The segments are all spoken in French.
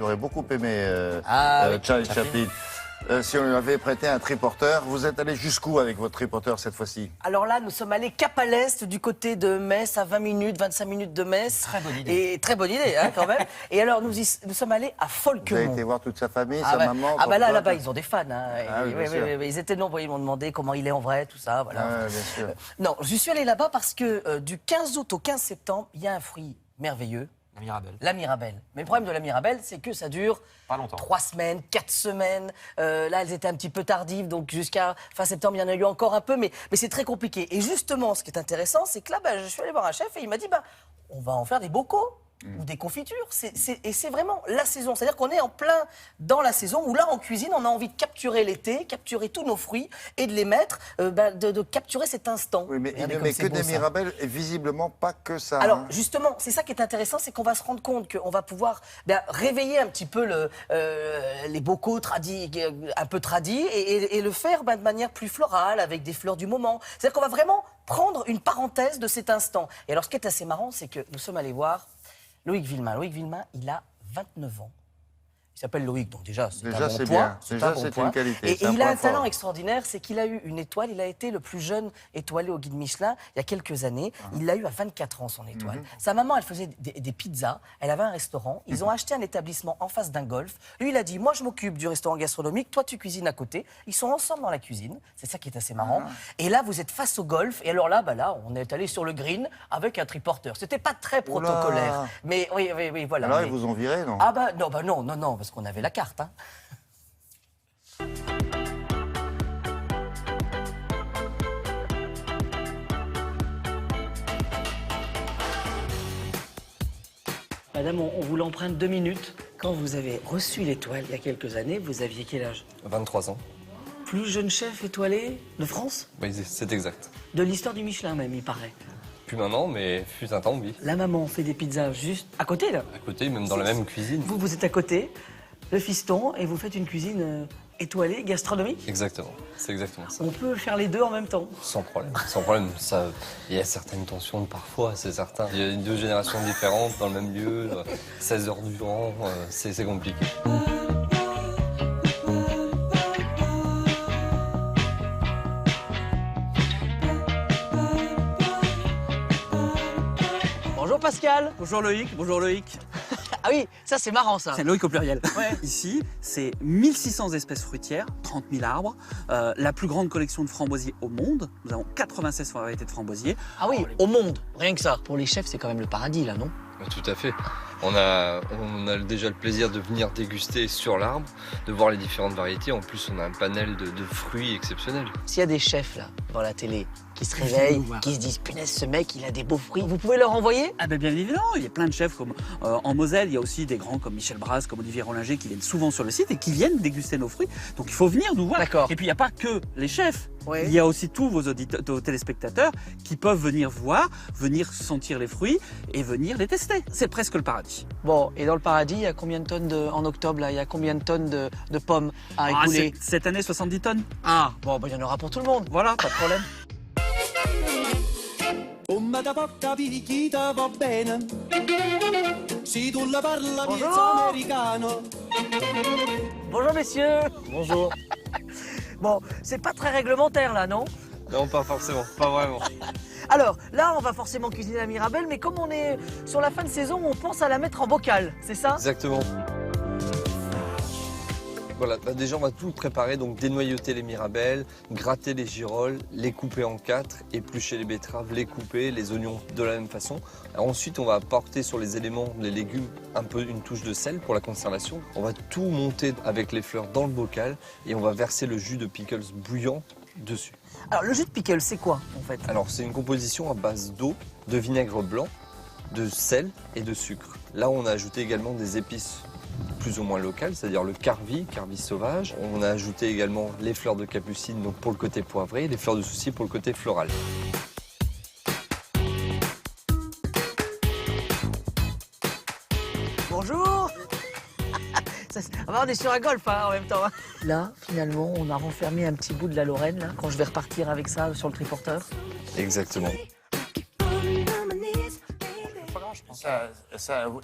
aurait beaucoup aimé Oui, Charlie Chaplin. Si on lui avait prêté un triporteur, vous êtes allé jusqu'où avec votre triporteur cette fois-ci? Alors là, nous sommes allés cap à l'est, du côté de Metz, à 20 minutes, 25 minutes de Metz. Très bonne idée. Et très bonne idée, hein, quand même. Et alors, nous sommes allés à Vous avez Folquemont. été voir toute sa famille, Ah sa bah, maman? ah son bah là, papa? là-bas, ils ont des fans. Hein. Ah oui, bien sûr. Ils étaient nombreux, ils m'ont demandé comment il est en vrai, tout ça. Voilà. Ah, bien sûr. Non, je suis allé là-bas parce que du 15 août au 15 septembre, il y a un fruit merveilleux. La Mirabelle. La Mirabelle. Mais le problème de la Mirabelle, c'est que ça dure Pas longtemps. 3 semaines, 4 semaines. Là, elles étaient un petit peu tardives, donc jusqu'à fin septembre, il y en a eu encore un peu, mais c'est très compliqué. Et justement, ce qui est intéressant, c'est que là, je suis allé voir un chef et il m'a dit, on va en faire des bocaux. Ou des confitures. Et c'est vraiment la saison. C'est-à-dire qu'on est en plein dans la saison où là, en cuisine, on a envie de capturer l'été, capturer tous nos fruits et de les mettre, de capturer cet instant. Oui, mais il Regardez ne comme met c'est que beau, des ça. Mirabelles et visiblement pas que ça. Alors hein. justement, c'est ça qui est intéressant, c'est qu'on va se rendre compte qu'on va pouvoir réveiller un petit peu les bocaux un peu tradis et le faire de manière plus florale, avec des fleurs du moment. C'est-à-dire qu'on va vraiment prendre une parenthèse de cet instant. Et alors ce qui est assez marrant, c'est que nous sommes allés voir Loïc Villemain. Loïc Villemain, il a 29 ans. Il s'appelle Loïc, donc déjà, c'est un Déjà, bon c'est point. bien. C'est Déjà, un bon c'est point. une qualité, Et c'est un il a point un talent fort. extraordinaire, c'est qu'il a eu une étoile. Il a été le plus jeune étoilé au guide Michelin il y a quelques années. Il l'a eu à 24 ans, son étoile. Sa maman, elle faisait des pizzas. Elle avait un restaurant. Ils ont acheté un établissement en face d'un golf. Lui, il a dit, moi, je m'occupe du restaurant gastronomique. Toi, tu cuisines à côté. Ils sont ensemble dans la cuisine. C'est ça qui est assez marrant. Et là, vous êtes face au golf. Et alors là, on est allé sur le green avec un triporteur. C'était pas très protocolaire. Mais oui, voilà. Alors, Mais- ils vous ont viré, non? Ah non, parce qu'on avait la carte. Hein. Madame, on vous l'emprunte 2 minutes. Quand vous avez reçu l'étoile il y a quelques années, vous aviez quel âge? 23 ans. Plus jeune chef étoilé de France? Oui, c'est exact. De l'histoire du Michelin même, il paraît. Plus maintenant, mais fut un temps, oui. La maman fait des pizzas juste à côté, là. À côté, même dans la même cuisine. Vous êtes à côté, le fiston, et vous faites une cuisine étoilée, gastronomique. Exactement, c'est exactement ça. On peut faire les deux en même temps. Sans problème, sans problème. Ça, il y a certaines tensions parfois, c'est certain. Il y a 2 générations différentes dans le même lieu, 16 heures durant, c'est compliqué. Bonjour Pascal. Bonjour Loïc, bonjour Loïc. Ah oui, ça c'est marrant ça. C'est Loïc au pluriel. Ouais. Ici, c'est 1600 espèces fruitières, 30 000 arbres, la plus grande collection de framboisiers au monde. Nous avons 96 variétés de framboisiers. Ah oui, au monde, rien que ça. Pour les chefs, c'est quand même le paradis là, non? Tout à fait. On a déjà le plaisir de venir déguster sur l'arbre, de voir les différentes variétés. En plus, on a un panel de fruits exceptionnels. S'il y a des chefs là, devant la télé, qui se réveillent, qui se disent punaise, ce mec, il a des beaux fruits, vous pouvez leur envoyer? Ah ben bien évidemment, il y a plein de chefs comme en Moselle, il y a aussi des grands comme Michel Bras, comme Olivier Rollinger qui viennent souvent sur le site et qui viennent déguster nos fruits. Donc il faut venir nous voir. D'accord. Et puis il n'y a pas que les chefs. Oui. Il y a aussi tous vos auditeurs, vos téléspectateurs qui peuvent venir voir, venir sentir les fruits et venir les tester. C'est presque le paradis. Bon, et dans le paradis, il y a combien de tonnes en octobre là? Il y a combien de tonnes de pommes à Ah, écouler? cette année, 70 tonnes. Ah, bon, il y en aura pour tout le monde. Voilà, pas de problème. Come da porta picchita va bene. Si tu la parla Bonjour. miezza americano. Bonjour messieurs. Bonjour. Bon, c'est pas très réglementaire là, non? Non, pas forcément, pas vraiment. Alors, là, on va forcément cuisiner la Mirabelle, mais comme on est sur la fin de saison, on pense à la mettre en bocal, c'est ça? Exactement. Voilà, déjà on va tout préparer, donc dénoyauter les mirabelles, gratter les girolles, les couper en 4, éplucher les betteraves, les couper, les oignons de la même façon. Alors ensuite on va apporter sur les éléments, les légumes, un peu une touche de sel pour la conservation. On va tout monter avec les fleurs dans le bocal et on va verser le jus de pickles bouillant dessus. Alors, le jus de pickle, c'est quoi, en fait? Alors c'est une composition à base d'eau, de vinaigre blanc, de sel et de sucre. Là on a ajouté également des épices plus ou moins locales, c'est-à-dire le carvi sauvage. On a ajouté également les fleurs de capucine donc pour le côté poivré, et les fleurs de souci pour le côté floral. Bonjour. On est sur un golf hein, en même temps. Hein. Là, finalement, on a renfermé un petit bout de la Lorraine, là, quand je vais repartir avec ça sur le triporteur. Exactement.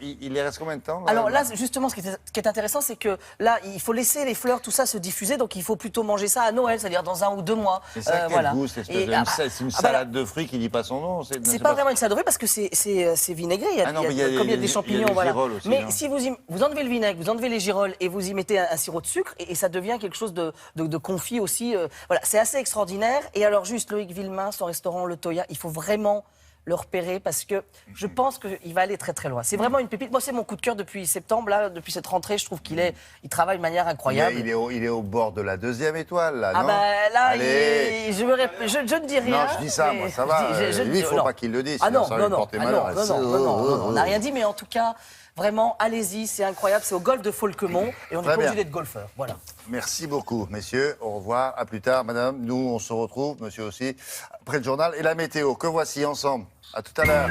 Il reste combien de temps Alors là, justement, ce qui est intéressant, c'est que là, il faut laisser les fleurs, tout ça se diffuser, donc il faut plutôt manger ça à Noël, c'est-à-dire dans 1 ou 2 mois. C'est ça, quel goût, cette espèce de... C'est une salade de fruits qui dit pas son nom. C'est pas vraiment une salade de fruits parce que c'est vinaigré, comme il y a des champignons, voilà. Aussi, mais non si vous enlevez le vinaigre, vous enlevez les girolles et vous y mettez un sirop de sucre, et ça devient quelque chose de confit aussi. Voilà, c'est assez extraordinaire. Et alors juste, Loïc Villemain, son restaurant Le Toya, il faut vraiment le repérer parce que je pense qu'il va aller très très loin. C'est vraiment une pépite. Moi, c'est mon coup de cœur depuis septembre, là, depuis cette rentrée. Je trouve qu'il travaille de manière incroyable. Il est au bord de la 2e étoile, là, Ah non? bah là, Allez. je ne dis rien. Non, je dis ça, moi, ça va. Lui, il ne faut pas qu'il le dise, Ah sinon non, ça va non, lui non, porter ah malheur. non, on n'a rien dit, mais en tout cas, vraiment, allez-y, c'est incroyable. C'est au golf de Folquemont et on n'est pas obligé d'être golfeur. Voilà. Merci beaucoup, messieurs. Au revoir. À plus tard, madame. Nous, on se retrouve, monsieur aussi, après le journal et la météo, que voici ensemble. À tout à l'heure.